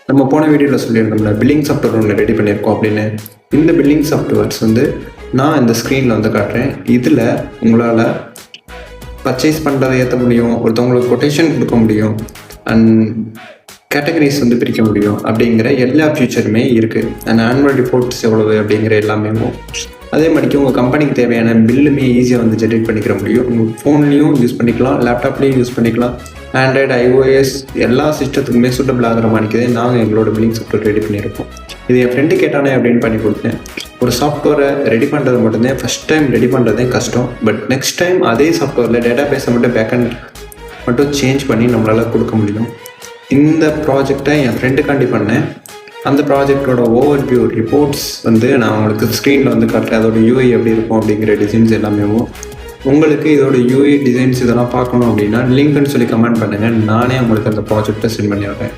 நம்ம போன வீடியோவில் சொல்லியிருந்தோம்ல பில்லிங் சாஃப்ட்வேர் ஒன்று ரெடி பண்ணியிருக்கோம் அப்படின்னு. இந்த பில்லிங் சாஃப்ட்வேர்ஸ் வந்து நான் இந்த ஸ்க்ரீனில் வந்து காட்டுறேன். இதில் உங்களால் பர்ச்சேஸ் பண்ணுறதை ஏற்ற முடியும், ஒருத்தவங்களுக்கு கொட்டேஷன் கொடுக்க முடியும், அண்ட் கேட்டகரிஸ் வந்து பிரிக்க முடியும் அப்படிங்கிற எல்லா ஃபியூச்சருமே இருக்குது. அண்ட் ஆனுவல் ரிப்போர்ட்ஸ் எவ்வளவு அப்படிங்கிற எல்லாமே. அதே மாதிரிக்கு உங்கள் கம்பெனிக்கு தேவையான பில்லுமே ஈஸியாக வந்து ஜென்ரேட் பண்ணிக்கிற முடியும். உங்கள் ஃபோன்லேயும் யூஸ் பண்ணிக்கலாம், லேப்டாப்லேயும் யூஸ் பண்ணிக்கலாம். ஆண்ட்ராய்டு, iOS எல்லா சிஸ்டத்துக்குமே சூட்டபிள் ஆகிற மாதிரிக்கே நாங்கள் எங்களோட பில்லிங் சாஃப்ட்வேர் ரெடி பண்ணியிருக்கோம். இது என் ஃப்ரெண்டு கேட்டானே அப்படின்னு பண்ணி கொடுத்தேன். ஒரு சாஃப்ட்வேரை ரெடி பண்ணுறது மட்டும்தான் ஃபஸ்ட் டைம் ரெடி பண்ணுறதே கஷ்டம். பட் நெக்ஸ்ட் டைம் அதே சாஃப்ட்வேரில் டேட்டா பேஸை மட்டும் பேக்கண்ட் மட்டும் சேஞ்ச் பண்ணி நம்மளால் கொடுக்க முடியும். இந்த ப்ராஜெக்டை என் ஃப்ரெண்டுக்காண்டி பண்ணேன். அந்த ப்ராஜெக்டோட ஓவர்வியூ ரிப்போர்ட்ஸ் வந்து நான் உங்களுக்கு ஸ்க்ரீனில் வந்து காட்டுறேன். அதோட யூஐ எப்படி இருக்கும் அப்படிங்கிற டிசைன்ஸ் எல்லாமே. உங்களுக்கு இதோட யூஐ டிசைன்ஸ் இதெல்லாம் பார்க்கணும் அப்படின்னா லிங்க்னு சொல்லி கமெண்ட் பண்ணுங்கள். நானே உங்களுக்கு அந்த ப்ராஜெக்டை சென்ட் பண்ணி விடுறேன்.